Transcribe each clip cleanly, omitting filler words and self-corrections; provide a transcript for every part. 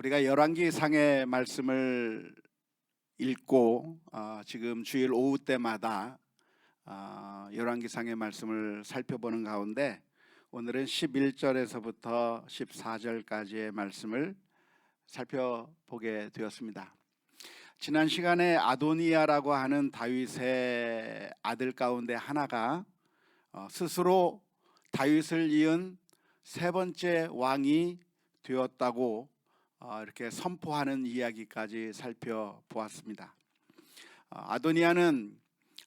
우리가 열왕기상의 말씀을 읽고 지금 주일 오후 때마다 열왕기상의 말씀을 살펴보는 가운데 오늘은 11절에서부터 14절까지의 말씀을 살펴보게 되었습니다. 지난 시간에 아도니아라고 하는 다윗의 아들 가운데 하나가 스스로 다윗을 이은 세 번째 왕이 되었다고 이렇게 선포하는 이야기까지 살펴보았습니다. 아도니아는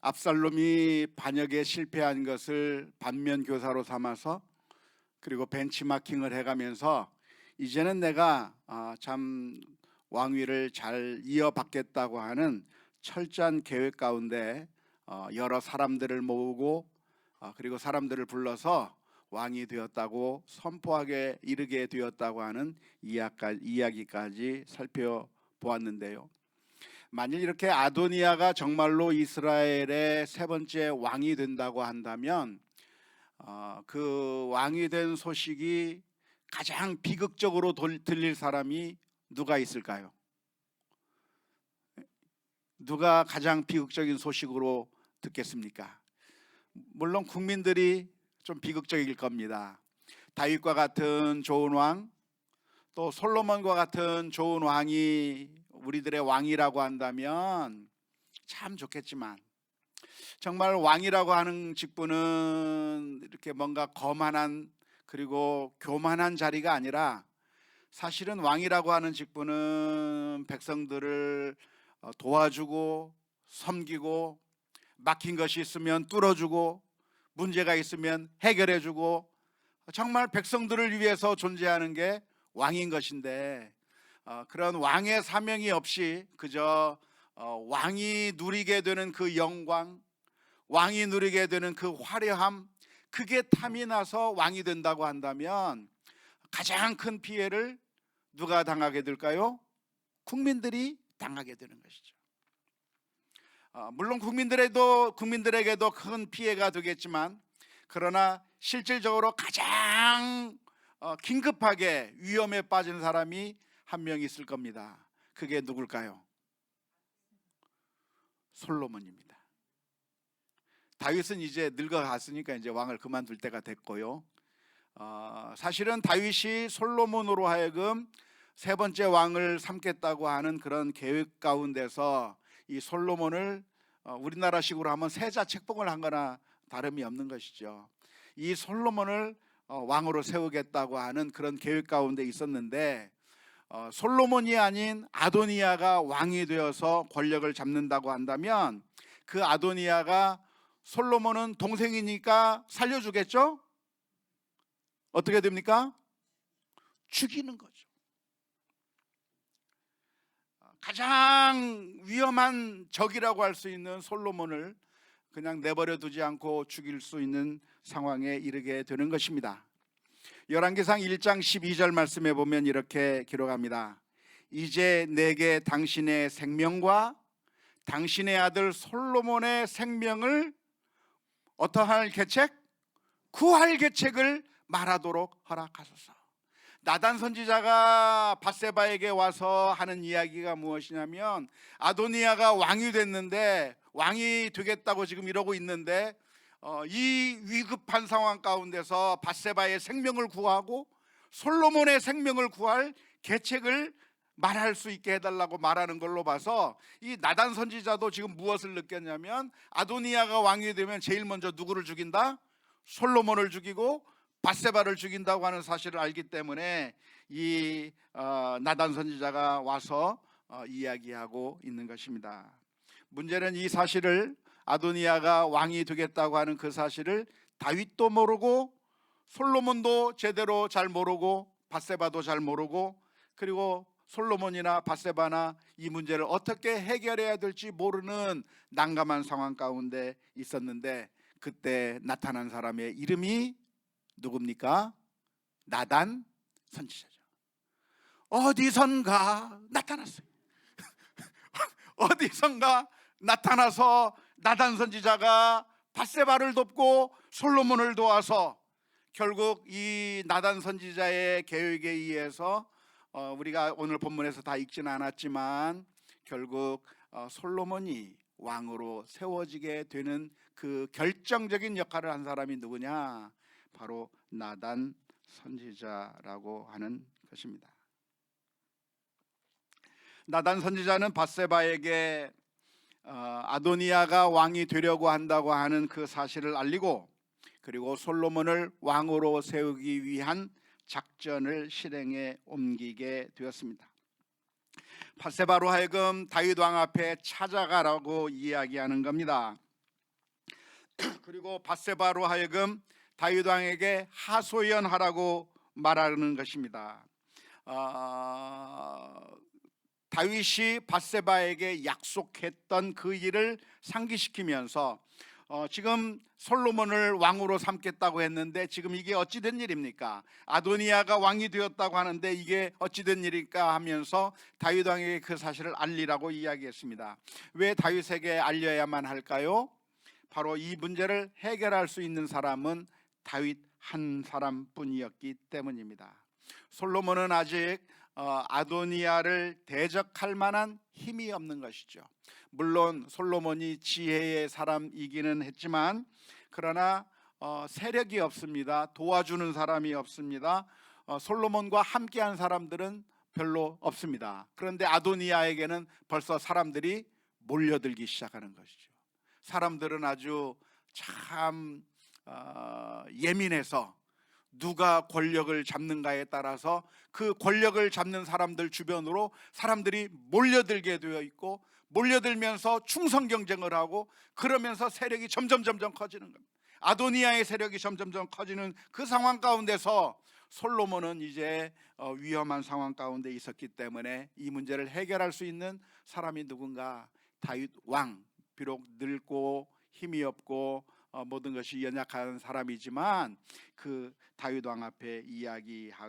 압살롬이 반역에 실패한 것을 반면교사로 삼아서 그리고 벤치마킹을 해가면서 이제는 내가 참 왕위를 잘 이어받겠다고 하는 철저한 계획 가운데 여러 사람들을 모으고 그리고 사람들을 불러서 왕이 되었다고 선포하게 이르게 되었다고 하는 이야기까지 살펴보았는데요. 만일 이렇게 아도니아가 정말로 이스라엘의 세 번째 왕이 된다고 한다면 그 왕이 된 소식이 가장 비극적으로 들릴 사람이 누가 있을까요? 누가 가장 비극적인 소식으로 듣겠습니까? 물론 국민들이 좀 비극적일 겁니다. 다윗과 같은 좋은 왕, 또 솔로몬과 같은 좋은 왕이 우리들의 왕이라고 한다면 참 좋겠지만 정말 왕이라고 하는 직분은 이렇게 뭔가 거만한 그리고 교만한 자리가 아니라 사실은 왕이라고 하는 직분은 백성들을 도와주고 섬기고 막힌 것이 있으면 뚫어주고 문제가 있으면 해결해주고 정말 백성들을 위해서 존재하는 게 왕인 것인데 그런 왕의 사명이 없이 그저 왕이 누리게 되는 그 영광, 왕이 누리게 되는 그 화려함, 그게 탐이 나서 왕이 된다고 한다면 가장 큰 피해를 누가 당하게 될까요? 국민들이 당하게 되는 것이죠. 물론 국민들에게도 큰 피해가 되겠지만 그러나 실질적으로 가장 긴급하게 위험에 빠진 사람이 한 명 있을 겁니다. 그게 누굴까요? 솔로몬입니다. 다윗은 이제 늙어갔으니까 이제 왕을 그만둘 때가 됐고요. 사실은 다윗이 솔로몬으로 하여금 세 번째 왕을 삼겠다고 하는 그런 계획 가운데서 이 솔로몬을 우리나라식으로 하면 세자 책봉을 한 거나 다름이 없는 것이죠. 이 솔로몬을 왕으로 세우겠다고 하는 그런 계획 가운데 있었는데 솔로몬이 아닌 아도니아가 왕이 되어서 권력을 잡는다고 한다면 그 아도니아가 솔로몬은 동생이니까 살려주겠죠? 어떻게 됩니까? 죽이는 거죠. 가장 위험한 적이라고 할 수 있는 솔로몬을 그냥 내버려 두지 않고 죽일 수 있는 상황에 이르게 되는 것입니다. 열왕기상 1장 12절 말씀에 보면 이렇게 기록합니다. 이제 내게 당신의 생명과 당신의 아들 솔로몬의 생명을 어떠할 계책? 구할 계책을 말하도록 허락하소서. 나단 선지자가 밧세바에게 와서 하는 이야기가 무엇이냐면 아도니아가 왕이 됐는데 왕이 되겠다고 지금 이러고 있는데 이 위급한 상황 가운데서 밧세바의 생명을 구하고 솔로몬의 생명을 구할 계책을 말할 수 있게 해달라고 말하는 걸로 봐서 이 나단 선지자도 지금 무엇을 느꼈냐면 아도니아가 왕이 되면 제일 먼저 누구를 죽인다? 솔로몬을 죽이고 밧세바를 죽인다고 하는 사실을 알기 때문에 이 나단 선지자가 와서 이야기하고 있는 것입니다. 문제는 이 사실을 아도니아가 왕이 되겠다고 하는 그 사실을 다윗도 모르고 솔로몬도 제대로 잘 모르고 밧세바도 잘 모르고 그리고 솔로몬이나 밧세바나 이 문제를 어떻게 해결해야 될지 모르는 난감한 상황 가운데 있었는데 그때 나타난 사람의 이름이 누굽니까? 나단 선지자죠. 어디선가 나타났어요. 어디선가 나타나서 나단 선지자가 밧세바를 돕고 솔로몬을 도와서 결국 이 나단 선지자의 계획에 의해서 우리가 오늘 본문에서 다 읽지는 않았지만 결국 솔로몬이 왕으로 세워지게 되는 그 결정적인 역할을 한 사람이 누구냐? 바로 나단 선지자라고 하는 것입니다. 나단 선지자는 밧세바에게 아도니아가 왕이 되려고 한다고 하는 그 사실을 알리고, 그리고 솔로몬을 왕으로 세우기 위한 작전을 실행에 옮기게 되었습니다. 밧세바로 하여금 다윗 왕 앞에 찾아가라고 이야기하는 겁니다. 그리고 밧세바로 하여금 다윗 왕에게 하소연하라고 말하는 것입니다. 다윗이 밧세바에게 약속했던 그 일을 상기시키면서 지금 솔로몬을 왕으로 삼겠다고 했는데 지금 이게 어찌 된 일입니까? 아도니아가 왕이 되었다고 하는데 이게 어찌 된 일일까 하면서 다윗 왕에게 그 사실을 알리라고 이야기했습니다. 왜 다윗에게 알려야만 할까요? 바로 이 문제를 해결할 수 있는 사람은 다윗 한 사람뿐이었기 때문입니다. 솔로몬은 아직 아도니아를 대적할 만한 힘이 없는 것이죠. 물론 솔로몬이 지혜의 사람이기는 했지만 그러나 세력이 없습니다. 도와주는 사람이 없습니다. 솔로몬과 함께한 사람들은 별로 없습니다. 그런데 아도니아에게는 벌써 사람들이 몰려들기 시작하는 것이죠. 사람들은 아주 참 예민해서 누가 권력을 잡는가에 따라서 그 권력을 잡는 사람들 주변으로 사람들이 몰려들게 되어 있고, 몰려들면서 충성 경쟁을 하고, 그러면서 세력이 점점 커지는 겁니다. 아도니아의 세력이 점점 커지는 그 상황 가운데서 솔로몬은 이제 위험한 상황 가운데 있었기 때문에 이 문제를 해결할 수 있는 사람이 누군가? 다윗 왕, 비록 늙고 힘이 없고 모든 것이 연약한 사람이지만 그 다윗 왕 앞에 이야기하게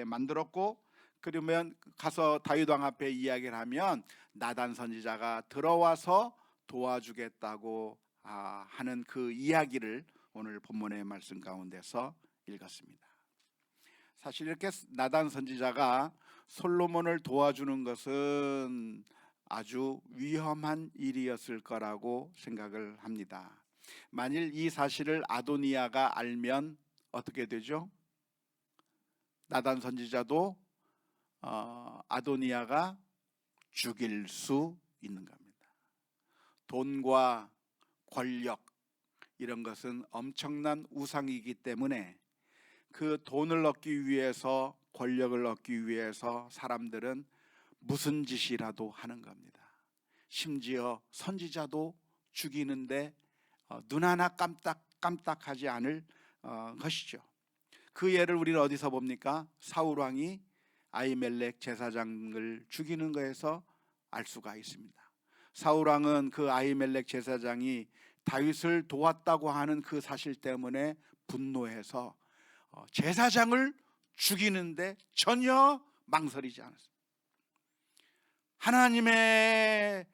만들었고, 그러면 가서 다윗 왕 앞에 이야기를 하면 나단 선지자가 들어와서 도와주겠다고 하는 그 이야기를 오늘 본문의 말씀 가운데서 읽었습니다. 사실 이렇게 나단 선지자가 솔로몬을 도와주는 것은 아주 위험한 일이었을 거라고 생각을 합니다. 만일 이 사실을 아도니아가 알면 어떻게 되죠? 나단 선지자도 아도니아가 죽일 수 있는 겁니다. 돈과 권력 이런 것은 엄청난 우상이기 때문에 그 돈을 얻기 위해서, 권력을 얻기 위해서 사람들은 무슨 짓이라도 하는 겁니다. 심지어 선지자도 죽이는데 눈 하나 깜짝하지 않을 것이죠. 그 예를 우리는 어디서 봅니까? 사울 왕이 아히멜렉 제사장을 죽이는 거에서 알 수가 있습니다. 사울 왕은 그 아히멜렉 제사장이 다윗을 도왔다고 하는 그 사실 때문에 분노해서 제사장을 죽이는데 전혀 망설이지 않았습니다. 하나님의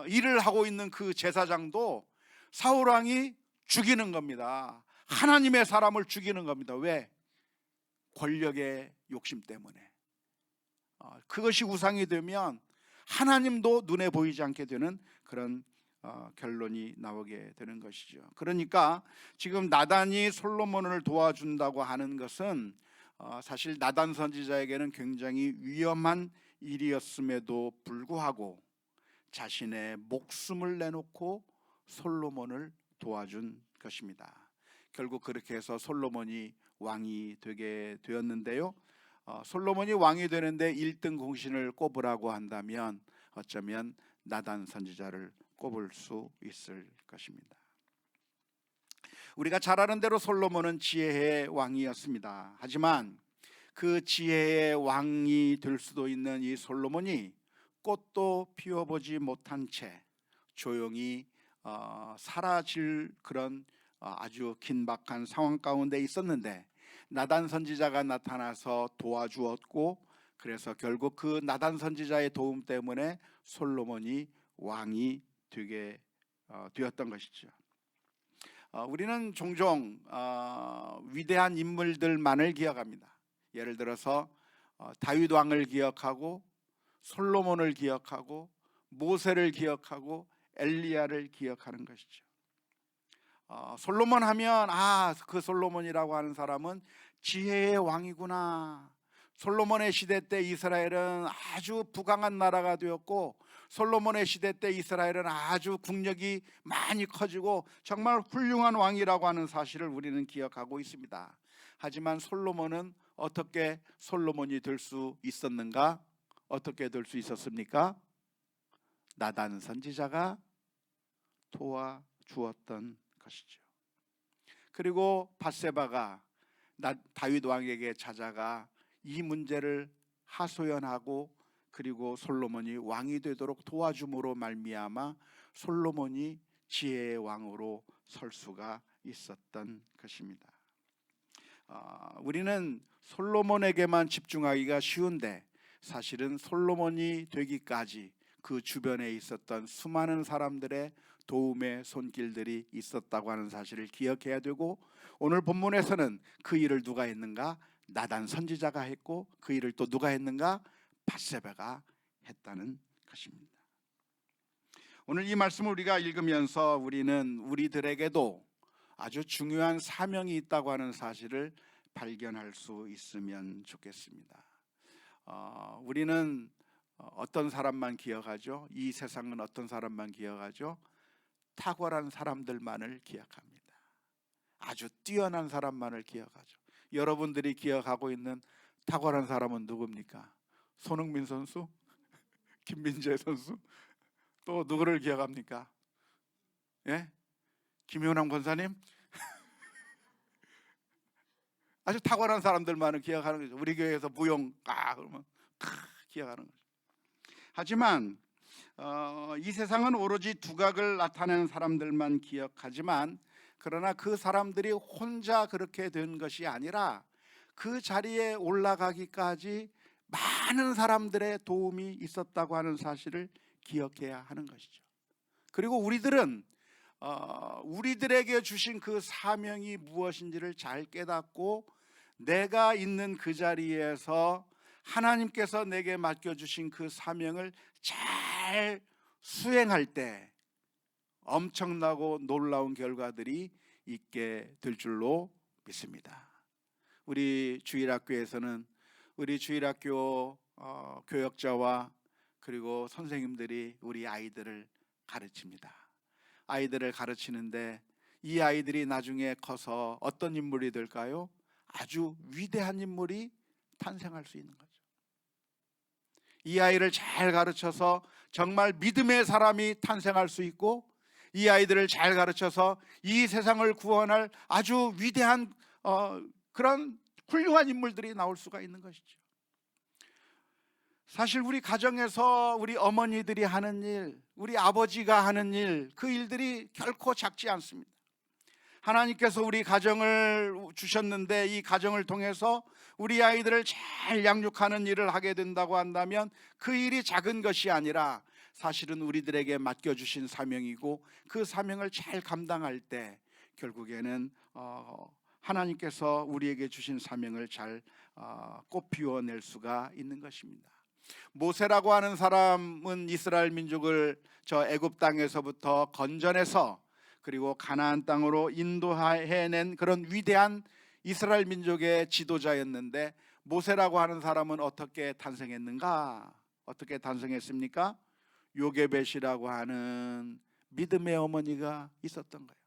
일을 하고 있는 그 제사장도 사울 왕이 죽이는 겁니다. 하나님의 사람을 죽이는 겁니다. 왜? 권력의 욕심 때문에. 그것이 우상이 되면 하나님도 눈에 보이지 않게 되는 그런 결론이 나오게 되는 것이죠. 그러니까 지금 나단이 솔로몬을 도와준다고 하는 것은 사실 나단 선지자에게는 굉장히 위험한 일이었음에도 불구하고 자신의 목숨을 내놓고 솔로몬을 도와준 것입니다. 결국 그렇게 해서 솔로몬이 왕이 되게 되었는데요. 솔로몬이 왕이 되는데 1등 공신을 꼽으라고 한다면 어쩌면 나단 선지자를 꼽을 수 있을 것입니다. 우리가 잘 아는 대로 솔로몬은 지혜의 왕이었습니다. 하지만 그 지혜의 왕이 될 수도 있는 이 솔로몬이 꽃도 피워보지 못한 채 조용히 사라질 그런 아주 긴박한 상황 가운데 있었는데 나단 선지자가 나타나서 도와주었고, 그래서 결국 그 나단 선지자의 도움 때문에 솔로몬이 왕이 되게 되었던 것이죠. 우리는 종종 위대한 인물들만을 기억합니다. 예를 들어서 다윗 왕을 기억하고 솔로몬을 기억하고 모세를 기억하고 엘리야를 기억하는 것이죠. 솔로몬 하면 그 솔로몬이라고 하는 사람은 지혜의 왕이구나. 솔로몬의 시대 때 이스라엘은 아주 부강한 나라가 되었고, 솔로몬의 시대 때 이스라엘은 아주 국력이 많이 커지고 정말 훌륭한 왕이라고 하는 사실을 우리는 기억하고 있습니다. 하지만 솔로몬은 어떻게 솔로몬이 될 수 있었는가? 어떻게 될 수 있었습니까? 나단 선지자가 도와주었던 것이죠. 그리고 밧세바가 다윗 왕에게 찾아가 이 문제를 하소연하고, 그리고 솔로몬이 왕이 되도록 도와줌으로 말미암아 솔로몬이 지혜의 왕으로 설 수가 있었던 것입니다. 우리는 솔로몬에게만 집중하기가 쉬운데, 사실은 솔로몬이 되기까지 그 주변에 있었던 수많은 사람들의 도움의 손길들이 있었다고 하는 사실을 기억해야 되고, 오늘 본문에서는 그 일을 누가 했는가? 나단 선지자가 했고, 그 일을 또 누가 했는가? 밧세바가 했다는 것입니다. 오늘 이 말씀을 우리가 읽으면서 우리는 우리들에게도 아주 중요한 사명이 있다고 하는 사실을 발견할 수 있으면 좋겠습니다. 우리는 어떤 사람만 기억하죠? 이 세상은 어떤 사람만 기억하죠? 탁월한 사람들만을 기억합니다. 아주 뛰어난 사람만을 기억하죠. 여러분들이 기억하고 있는 탁월한 사람은 누굽니까? 손흥민 선수? 김민재 선수? 또 누구를 기억합니까? 예? 김효남 권사님? 아주 탁월한 사람들만을 기억하는 거죠. 우리 교회에서 무용 그러면 기억하는 거죠. 하지만 이 세상은 오로지 두각을 나타내는 사람들만 기억하지만, 그러나 그 사람들이 혼자 그렇게 된 것이 아니라 그 자리에 올라가기까지 많은 사람들의 도움이 있었다고 하는 사실을 기억해야 하는 것이죠. 그리고 우리들은 우리들에게 주신 그 사명이 무엇인지를 잘 깨닫고, 내가 있는 그 자리에서 하나님께서 내게 맡겨주신 그 사명을 잘 수행할 때 엄청나고 놀라운 결과들이 있게 될 줄로 믿습니다. 우리 주일학교에서는 우리 주일학교 교역자와 그리고 선생님들이 우리 아이들을 가르칩니다. 아이들을 가르치는데 이 아이들이 나중에 커서 어떤 인물이 될까요? 아주 위대한 인물이 탄생할 수 있는 거죠. 이 아이를 잘 가르쳐서 정말 믿음의 사람이 탄생할 수 있고, 이 아이들을 잘 가르쳐서 이 세상을 구원할 아주 위대한 그런 훌륭한 인물들이 나올 수가 있는 것이죠. 사실 우리 가정에서 우리 어머니들이 하는 일, 우리 아버지가 하는 일, 그 일들이 결코 작지 않습니다. 하나님께서 우리 가정을 주셨는데 이 가정을 통해서 우리 아이들을 잘 양육하는 일을 하게 된다고 한다면 그 일이 작은 것이 아니라 사실은 우리들에게 맡겨주신 사명이고, 그 사명을 잘 감당할 때 결국에는 하나님께서 우리에게 주신 사명을 잘 꽃피워낼 수가 있는 것입니다. 모세라고 하는 사람은 이스라엘 민족을 저 애굽 땅에서부터 건져내서 그리고 가나안 땅으로 인도해낸 그런 위대한 이스라엘 민족의 지도자였는데, 모세라고 하는 사람은 어떻게 탄생했는가? 어떻게 탄생했습니까? 요게벳이라고 하는 믿음의 어머니가 있었던 거예요.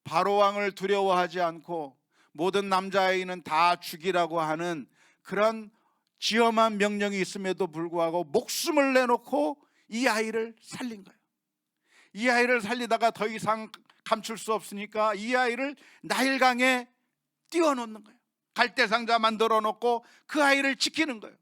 바로 왕을 두려워하지 않고 모든 남자아이는 다 죽이라고 하는 그런 지엄한 명령이 있음에도 불구하고 목숨을 내놓고 이 아이를 살린 거예요. 이 아이를 살리다가 더 이상 감출 수 없으니까 이 아이를 나일강에 띄워놓는 거예요. 갈대상자 만들어 놓고 그 아이를 지키는 거예요.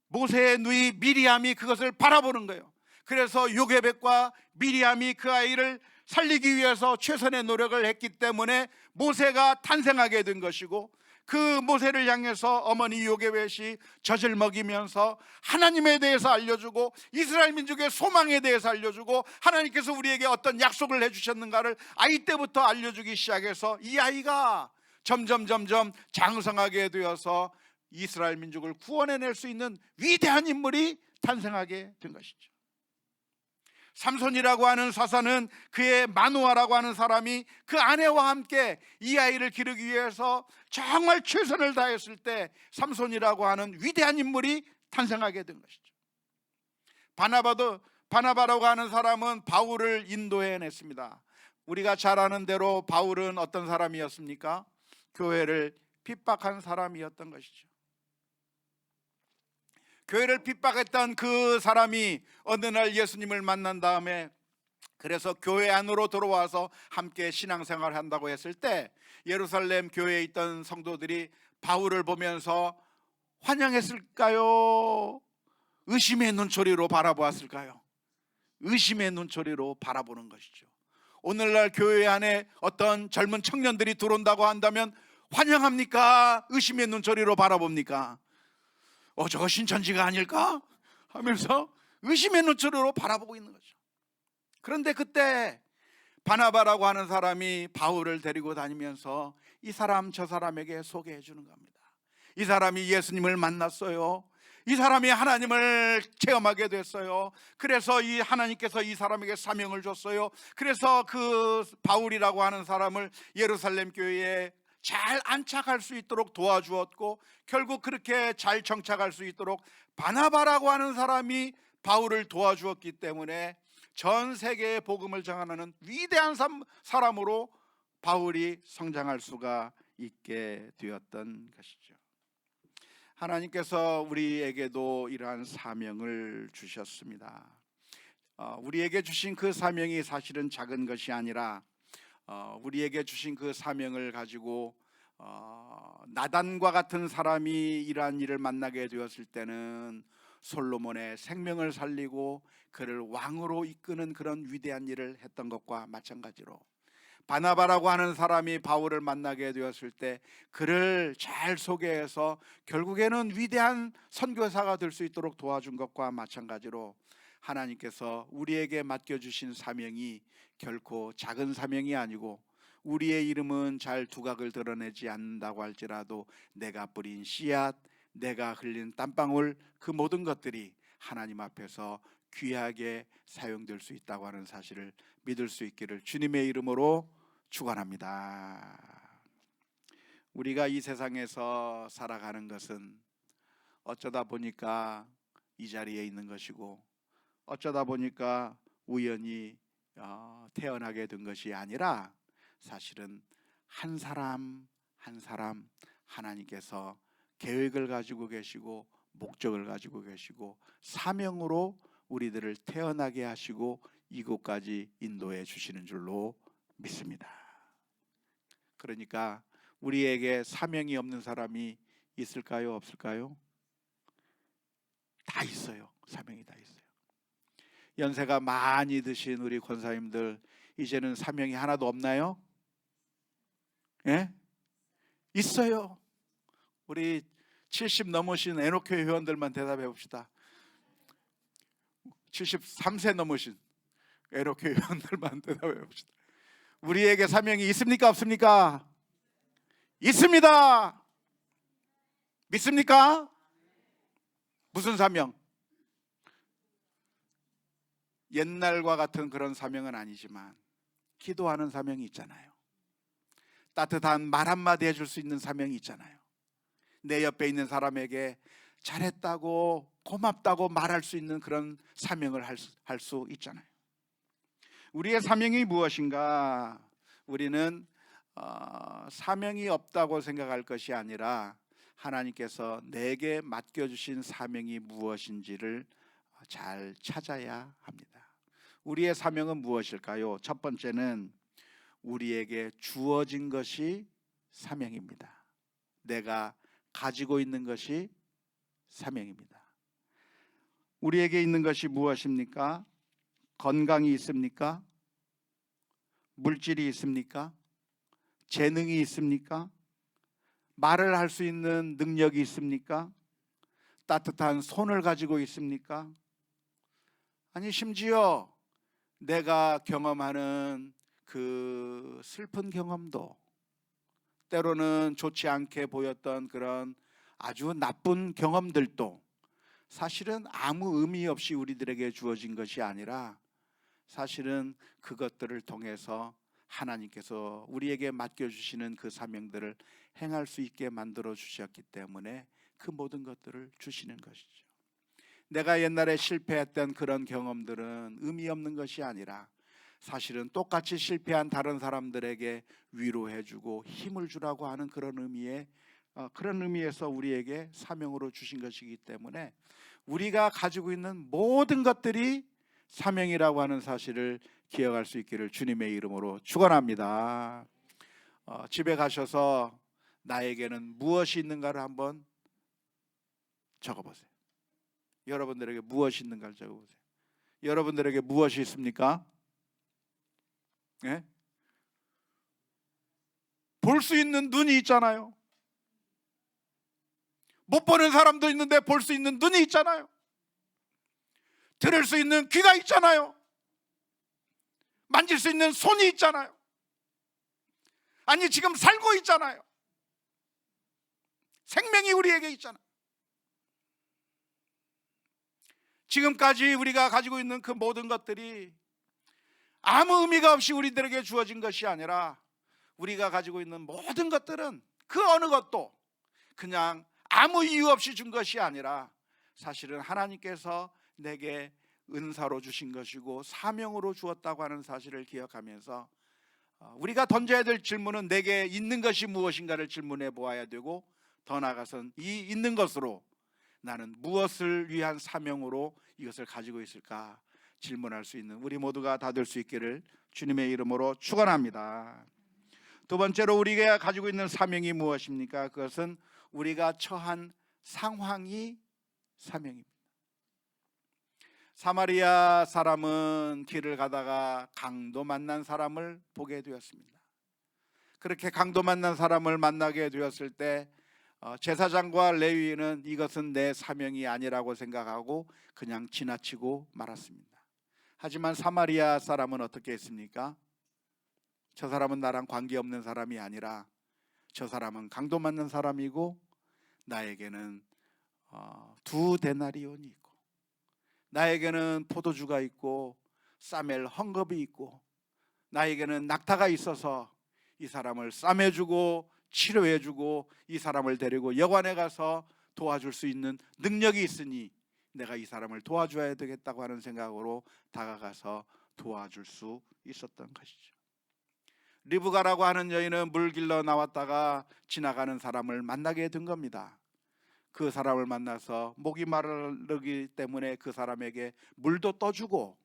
모세의 누이 미리암이 그것을 바라보는 거예요. 그래서 요게벳과 미리암이 그 아이를 살리기 위해서 최선의 노력을 했기 때문에 모세가 탄생하게 된 것이고, 그 모세를 향해서 어머니 요게벳이 젖을 먹이면서 하나님에 대해서 알려주고, 이스라엘 민족의 소망에 대해서 알려주고, 하나님께서 우리에게 어떤 약속을 해주셨는가를 아이 때부터 알려주기 시작해서 이 아이가 점점 장성하게 되어서 이스라엘 민족을 구원해낼 수 있는 위대한 인물이 탄생하게 된 것이죠. 삼손이라고 하는 사사는 그의 마누아라고 하는 사람이 그 아내와 함께 이 아이를 기르기 위해서 정말 최선을 다했을 때 삼손이라고 하는 위대한 인물이 탄생하게 된 것이죠. 바나바라고 하는 사람은 바울을 인도해냈습니다. 우리가 잘 아는 대로 바울은 어떤 사람이었습니까? 교회를 핍박한 사람이었던 것이죠. 교회를 핍박했던 그 사람이 어느 날 예수님을 만난 다음에 그래서 교회 안으로 들어와서 함께 신앙생활을 한다고 했을 때 예루살렘 교회에 있던 성도들이 바울을 보면서 환영했을까요? 의심의 눈초리로 바라보았을까요? 의심의 눈초리로 바라보는 것이죠. 오늘날 교회 안에 어떤 젊은 청년들이 들어온다고 한다면 환영합니까? 의심의 눈초리로 바라봅니까? 저거 신천지가 아닐까? 하면서 의심의 눈초리로 바라보고 있는 거죠. 그런데 그때 바나바라고 하는 사람이 바울을 데리고 다니면서 이 사람 저 사람에게 소개해 주는 겁니다. 이 사람이 예수님을 만났어요. 이 사람이 하나님을 체험하게 됐어요. 그래서 이 하나님께서 이 사람에게 사명을 줬어요. 그래서 그 바울이라고 하는 사람을 예루살렘 교회에 잘 안착할 수 있도록 도와주었고 결국 그렇게 잘 정착할 수 있도록 바나바라고 하는 사람이 바울을 도와주었기 때문에 전 세계의 복음을 전하는 위대한 사람으로 바울이 성장할 수가 있게 되었던 것이죠. 하나님께서 우리에게도 이러한 사명을 주셨습니다. 우리에게 주신 그 사명이 사실은 작은 것이 아니라 우리에게 주신 그 사명을 가지고 나단과 같은 사람이 이러한 일을 만나게 되었을 때는 솔로몬의 생명을 살리고 그를 왕으로 이끄는 그런 위대한 일을 했던 것과 마찬가지로 바나바라고 하는 사람이 바울을 만나게 되었을 때 그를 잘 소개해서 결국에는 위대한 선교사가 될 수 있도록 도와준 것과 마찬가지로 하나님께서 우리에게 맡겨주신 사명이 결코 작은 사명이 아니고 우리의 이름은 잘 두각을 드러내지 않는다고 할지라도 내가 뿌린 씨앗, 내가 흘린 땀방울, 그 모든 것들이 하나님 앞에서 귀하게 사용될 수 있다고 하는 사실을 믿을 수 있기를 주님의 이름으로 축원합니다. 우리가 이 세상에서 살아가는 것은 어쩌다 보니까 이 자리에 있는 것이고 어쩌다 보니까 우연히 태어나게 된 것이 아니라 사실은 한 사람 한 사람 하나님께서 계획을 가지고 계시고 목적을 가지고 계시고 사명으로 우리들을 태어나게 하시고 이곳까지 인도해 주시는 줄로 믿습니다. 그러니까 우리에게 사명이 없는 사람이 있을까요? 없을까요? 다 있어요. 사명이 다 있어요. 연세가 많이 드신 우리 권사님들 이제는 사명이 하나도 없나요? 예? 있어요. 우리 70 넘으신 애녹회 회원들만 대답해 봅시다. 73세 넘으신 애녹회 회원들만 대답해 봅시다. 우리에게 사명이 있습니까? 없습니까? 있습니다. 믿습니까? 무슨 사명? 옛날과 같은 그런 사명은 아니지만 기도하는 사명이 있잖아요. 따뜻한 말 한마디 해줄 수 있는 사명이 있잖아요. 내 옆에 있는 사람에게 잘했다고 고맙다고 말할 수 있는 그런 사명을 할 수 있잖아요. 우리의 사명이 무엇인가? 우리는 사명이 없다고 생각할 것이 아니라 하나님께서 내게 맡겨주신 사명이 무엇인지를 잘 찾아야 합니다. 우리의 사명은 무엇일까요? 첫 번째는 우리에게 주어진 것이 사명입니다. 내가 가지고 있는 것이 사명입니다. 우리에게 있는 것이 무엇입니까? 건강이 있습니까? 물질이 있습니까? 재능이 있습니까? 말을 할 수 있는 능력이 있습니까? 따뜻한 손을 가지고 있습니까? 아니 심지어 내가 경험하는 그 슬픈 경험도 때로는 좋지 않게 보였던 그런 아주 나쁜 경험들도 사실은 아무 의미 없이 우리들에게 주어진 것이 아니라 사실은 그것들을 통해서 하나님께서 우리에게 맡겨주시는 그 사명들을 행할 수 있게 만들어 주셨기 때문에 그 모든 것들을 주시는 것이죠. 내가 옛날에 실패했던 그런 경험들은 의미 없는 것이 아니라 사실은 똑같이 실패한 다른 사람들에게 위로해주고 힘을 주라고 하는 그런 의미에서 우리에게 사명으로 주신 것이기 때문에 우리가 가지고 있는 모든 것들이 사명이라고 하는 사실을 기억할 수 있기를 주님의 이름으로 축원합니다. 집에 가셔서 나에게는 무엇이 있는가를 한번 적어보세요. 여러분들에게 무엇이 있는가를 적어보세요. 여러분들에게 무엇이 있습니까? 예? 볼 수 있는 눈이 있잖아요. 못 보는 사람도 있는데 볼 수 있는 눈이 있잖아요. 들을 수 있는 귀가 있잖아요. 만질 수 있는 손이 있잖아요. 아니, 지금 살고 있잖아요. 생명이 우리에게 있잖아요. 지금까지 우리가 가지고 있는 그 모든 것들이 아무 의미가 없이 우리들에게 주어진 것이 아니라 우리가 가지고 있는 모든 것들은 그 어느 것도 그냥 아무 이유 없이 준 것이 아니라 사실은 하나님께서 내게 은사로 주신 것이고 사명으로 주었다고 하는 사실을 기억하면서 우리가 던져야 될 질문은 내게 있는 것이 무엇인가를 질문해 보아야 되고, 더 나아가서는 이 있는 것으로 나는 무엇을 위한 사명으로 이것을 가지고 있을까 질문할 수 있는 우리 모두가 다 될 수 있기를 주님의 이름으로 축원합니다. 두 번째로 우리가 가지고 있는 사명이 무엇입니까? 그것은 우리가 처한 상황이 사명입니다. 사마리아 사람은 길을 가다가 강도 만난 사람을 보게 되었습니다. 그렇게 강도 만난 사람을 만나게 되었을 때 제사장과 레위인은 이것은 내 사명이 아니라고 생각하고 그냥 지나치고 말았습니다. 하지만 사마리아 사람은 어떻게 했습니까? 저 사람은 나랑 관계없는 사람이 아니라 저 사람은 강도 맞는 사람이고 나에게는 2데나리온이 있고 나에게는 포도주가 있고 싸맬 헝겊이 있고 나에게는 낙타가 있어서 이 사람을 싸매주고 치료해주고 이 사람을 데리고 여관에 가서 도와줄 수 있는 능력이 있으니 내가 이 사람을 도와줘야 되겠다고 하는 생각으로 다가가서 도와줄 수 있었던 것이죠. 리브가라고 하는 여인은 물 길러 나왔다가 지나가는 사람을 만나게 된 겁니다. 그 사람을 만나서 목이 마르기 때문에 그 사람에게 물도 떠주고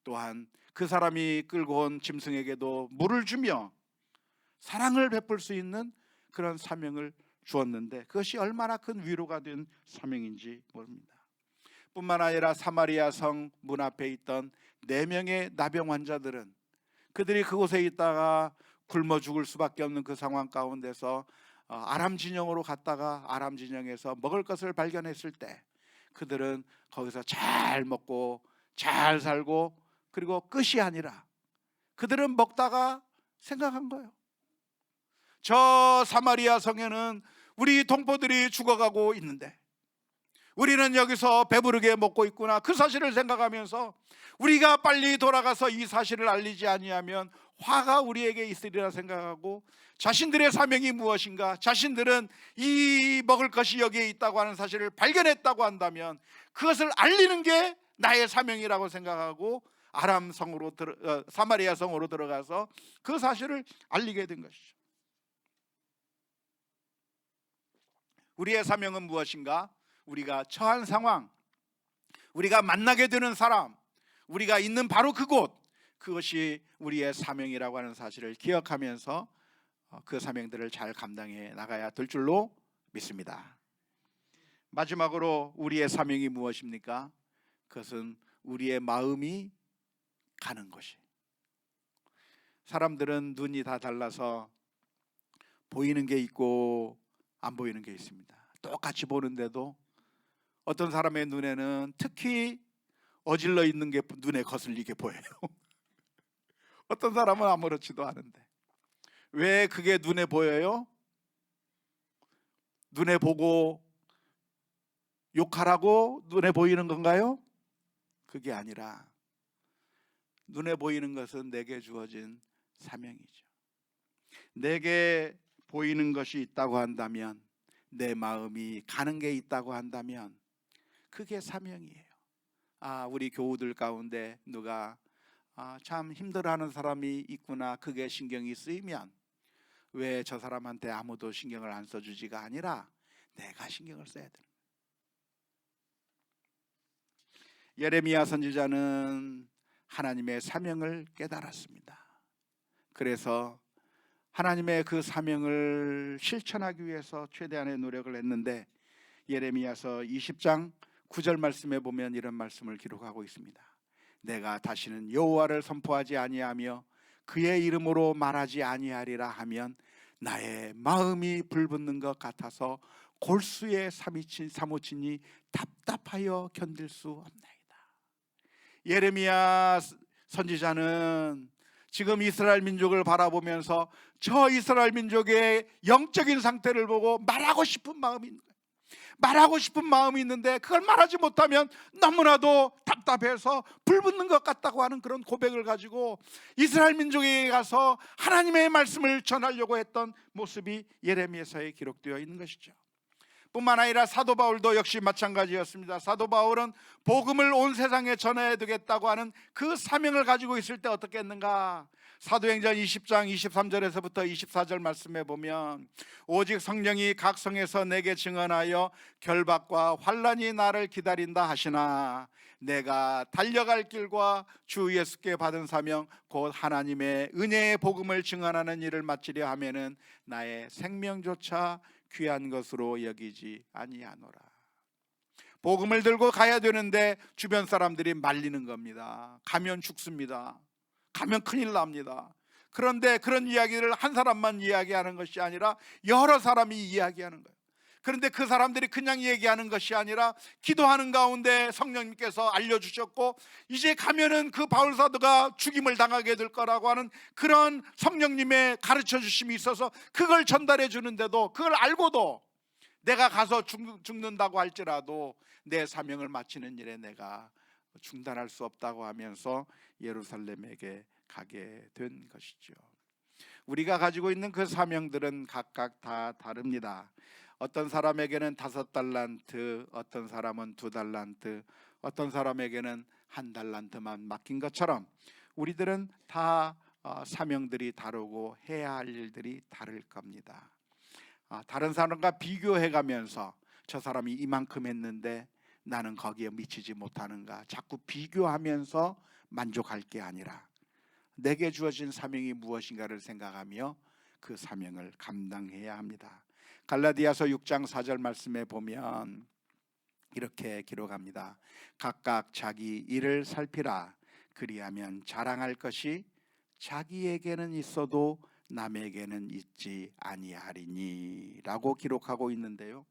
또한 그 사람이 끌고 온 짐승에게도 물을 주며 사랑을 베풀 수 있는 그런 사명을 주었는데 그것이 얼마나 큰 위로가 된 사명인지 모릅니다. 뿐만 아니라 사마리아 성 문 앞에 있던 4명의 나병 환자들은 그들이 그곳에 있다가 굶어 죽을 수밖에 없는 그 상황 가운데서 아람 진영으로 갔다가 아람 진영에서 먹을 것을 발견했을 때 그들은 거기서 잘 먹고 잘 살고 그리고 끝이 아니라 그들은 먹다가 생각한 거예요. 저 사마리아 성에는 우리 동포들이 죽어가고 있는데 우리는 여기서 배부르게 먹고 있구나. 그 사실을 생각하면서 우리가 빨리 돌아가서 이 사실을 알리지 아니하면 화가 우리에게 있으리라 생각하고 자신들의 사명이 무엇인가, 자신들은 이 먹을 것이 여기에 있다고 하는 사실을 발견했다고 한다면 그것을 알리는 게 나의 사명이라고 생각하고 아람 성으로 사마리아 성으로 들어가서 그 사실을 알리게 된 것이죠. 우리의 사명은 무엇인가? 우리가 처한 상황, 우리가 만나게 되는 사람, 우리가 있는 바로 그곳, 그것이 우리의 사명이라고 하는 사실을 기억하면서 그 사명들을 잘 감당해 나가야 될 줄로 믿습니다. 마지막으로 우리의 사명이 무엇입니까? 그것은 우리의 마음이 가는 곳이. 사람들은 눈이 다 달라서 보이는 게 있고 안 보이는 게 있습니다. 똑같이 보는데도 어떤 사람의 눈에는 특히 어질러 있는 게 눈에 거슬리게 보여요. 어떤 사람은 아무렇지도 않은데 왜 그게 눈에 보여요? 눈에 보고 욕하라고 눈에 보이는 건가요? 그게 아니라 눈에 보이는 것은 내게 주어진 사명이죠. 내게 보이는 것이 있다고 한다면, 내 마음이 가는 게 있다고 한다면 그게 사명이에요. 우리 교우들 가운데 누가 참 힘들어하는 사람이 있구나, 그게 신경이 쓰이면 왜 저 사람한테 아무도 신경을 안 써주지가 아니라 내가 신경을 써야 되는 거예요. 예레미야 선지자는 하나님의 사명을 깨달았습니다. 그래서 하나님의 그 사명을 실천하기 위해서 최대한의 노력을 했는데, 예레미야서 20장 9절 말씀에 보면 이런 말씀을 기록하고 있습니다. 내가 다시는 여호와를 선포하지 아니하며 그의 이름으로 말하지 아니하리라 하면 나의 마음이 불붙는 것 같아서 골수에 사무치니 답답하여 견딜 수 없나이다. 예레미야 선지자는 지금 이스라엘 민족을 바라보면서 저 이스라엘 민족의 영적인 상태를 보고 말하고 싶은 마음이 있는 거예요. 말하고 싶은 마음이 있는데 그걸 말하지 못하면 너무나도 답답해서 불붙는 것 같다고 하는 그런 고백을 가지고 이스라엘 민족에게 가서 하나님의 말씀을 전하려고 했던 모습이 예레미야서에 기록되어 있는 것이죠. 뿐만 아니라 사도 바울도 역시 마찬가지였습니다. 사도 바울은 복음을 온 세상에 전해야 되겠다고 하는 그 사명을 가지고 있을 때 어떻게 했는가? 사도행전 20장 23절에서부터 24절 말씀에 보면 오직 성령이 각 성에서 내게 증언하여 결박과 환난이 나를 기다린다 하시나 내가 달려갈 길과 주 예수께 받은 사명 곧 하나님의 은혜의 복음을 증언하는 일을 마치려 하면은 나의 생명조차 귀한 것으로 여기지 아니하노라. 복음을 들고 가야 되는데 주변 사람들이 말리는 겁니다. 가면 죽습니다. 가면 큰일 납니다. 그런데 그런 이야기를 한 사람만 이야기하는 것이 아니라 여러 사람이 이야기하는 거예요. 그런데 그 사람들이 그냥 얘기하는 것이 아니라 기도하는 가운데 성령님께서 알려주셨고 이제 가면은 그 바울 사도가 죽임을 당하게 될 거라고 하는 그런 성령님의 가르쳐 주심이 있어서 그걸 전달해 주는데도, 그걸 알고도 내가 가서 죽는다고 할지라도 내 사명을 마치는 일에 내가 중단할 수 없다고 하면서 예루살렘에게 가게 된 것이죠. 우리가 가지고 있는 그 사명들은 각각 다 다릅니다. 어떤 사람에게는 5달란트, 어떤 사람은 2달란트, 어떤 사람에게는 1달란트만 맡긴 것처럼 우리들은 다 사명들이 다르고 해야 할 일들이 다를 겁니다. 다른 사람과 비교해가면서 저 사람이 이만큼 했는데 나는 거기에 미치지 못하는가, 자꾸 비교하면서 만족할 게 아니라 내게 주어진 사명이 무엇인가를 생각하며 그 사명을 감당해야 합니다. 갈라디아서 6장 4절 말씀에 보면 이렇게 기록합니다. 각각 자기 일을 살피라. 그리하면 자랑할 것이 자기에게는 있어도 남에게는 있지 아니하리니 라고 기록하고 있는데요,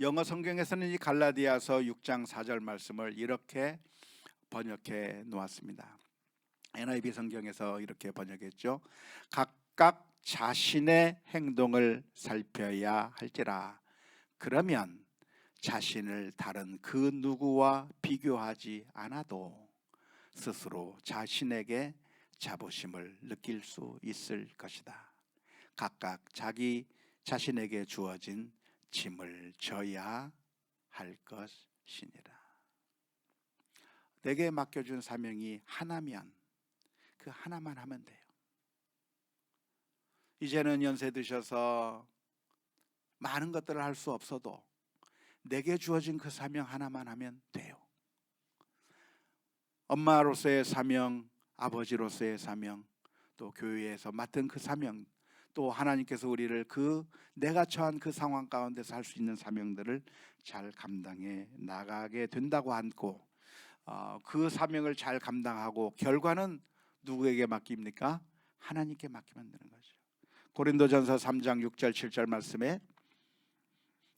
영어 성경에서는 이 갈라디아서 6장 4절 말씀을 이렇게 번역해 놓았습니다. NIV 성경에서 이렇게 번역했죠. 각각 자신의 행동을 살펴야 할지라. 그러면 자신을 다른 그 누구와 비교하지 않아도 스스로 자신에게 자부심을 느낄 수 있을 것이다. 각각 자기 자신에게 주어진 짐을 져야 할 것이니라. 내게 맡겨준 사명이 하나면 그 하나만 하면 돼요. 이제는 연세 드셔서 많은 것들을 할 수 없어도 내게 주어진 그 사명 하나만 하면 돼요. 엄마로서의 사명, 아버지로서의 사명, 또 교회에서 맡은 그 사명, 또 하나님께서 우리를 그 내가 처한 그 상황 가운데서 할 수 있는 사명들을 잘 감당해 나가게 된다고 하고, 그 사명을 잘 감당하고 결과는 누구에게 맡깁니까? 하나님께 맡기면 되는 거죠. 고린도전서 3장 6절 7절 말씀에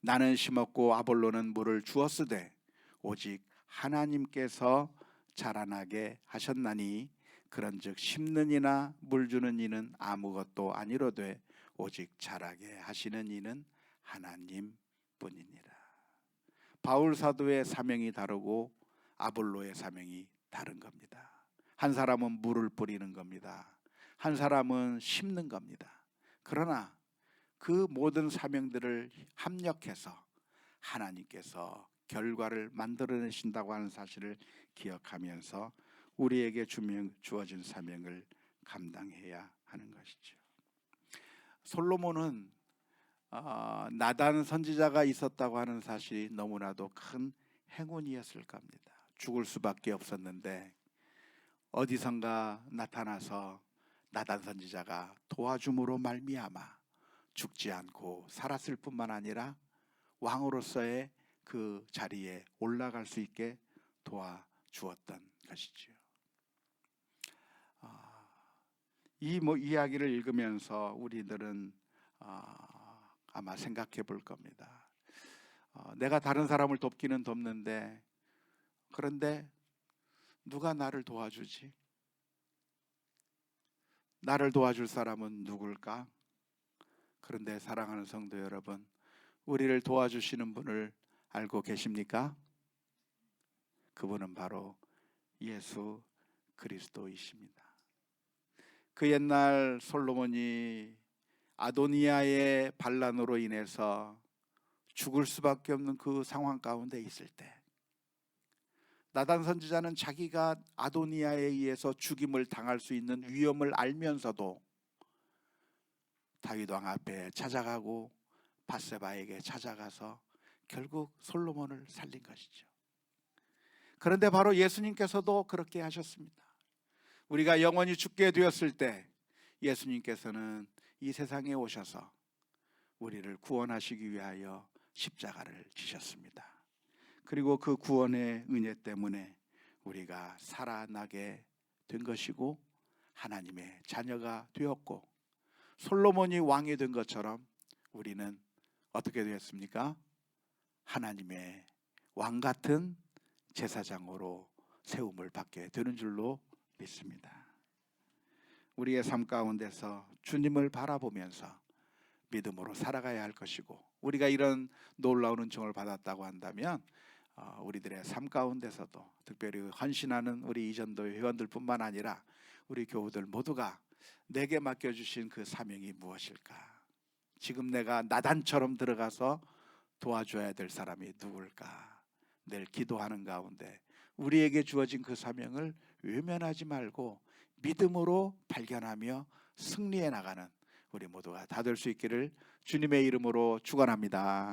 나는 심었고 아볼로는 물을 주었으되 오직 하나님께서 자라나게 하셨나니 그런즉 심는 이나 물 주는 이는 아무것도 아니로되 오직 자라게 하시는 이는 하나님뿐이니라. 바울 사도의 사명이 다르고 아볼로의 사명이 다른 겁니다. 한 사람은 물을 뿌리는 겁니다. 한 사람은 심는 겁니다. 그러나 그 모든 사명들을 합력해서 하나님께서 결과를 만들어내신다고 하는 사실을 기억하면서 우리에게 주어진 사명을 감당해야 하는 것이죠. 솔로몬은 나단 선지자가 있었다고 하는 사실이 너무나도 큰 행운이었을 겁니다. 죽을 수밖에 없었는데 어디선가 나타나서 나단 선지자가 도와줌으로 말미암아 죽지 않고 살았을 뿐만 아니라 왕으로서의 그 자리에 올라갈 수 있게 도와주었던 것이죠. 이 이야기를 읽으면서 우리들은 아마 생각해 볼 겁니다. 내가 다른 사람을 돕기는 돕는데, 그런데 누가 나를 도와주지? 나를 도와줄 사람은 누굴까? 그런데 사랑하는 성도 여러분, 우리를 도와주시는 분을 알고 계십니까? 그분은 바로 예수 그리스도이십니다. 그 옛날 솔로몬이 아도니아의 반란으로 인해서 죽을 수밖에 없는 그 상황 가운데 있을 때, 나단 선지자는 자기가 아도니아에 의해서 죽임을 당할 수 있는 위험을 알면서도 다윗 왕 앞에 찾아가고 밧세바에게 찾아가서 결국 솔로몬을 살린 것이죠. 그런데 바로 예수님께서도 그렇게 하셨습니다. 우리가 영원히 죽게 되었을 때 예수님께서는 이 세상에 오셔서 우리를 구원하시기 위하여 십자가를 지셨습니다. 그리고 그 구원의 은혜 때문에 우리가 살아나게 된 것이고 하나님의 자녀가 되었고, 솔로몬이 왕이 된 것처럼 우리는 어떻게 되었습니까? 하나님의 왕 같은 제사장으로 세움을 받게 되는 줄로 믿습니다. 우리의 삶 가운데서 주님을 바라보면서 믿음으로 살아가야 할 것이고, 우리가 이런 놀라운 은총을 받았다고 한다면 우리들의 삶 가운데서도 특별히 헌신하는 우리 이전도 회원들뿐만 아니라 우리 교우들 모두가 내게 맡겨주신 그 사명이 무엇일까? 지금 내가 나단처럼 들어가서 도와줘야 될 사람이 누굴까? 늘 기도하는 가운데 우리에게 주어진 그 사명을 외면하지 말고 믿음으로 발견하며 승리해 나가는 우리 모두가 다 될 수 있기를 주님의 이름으로 축원합니다.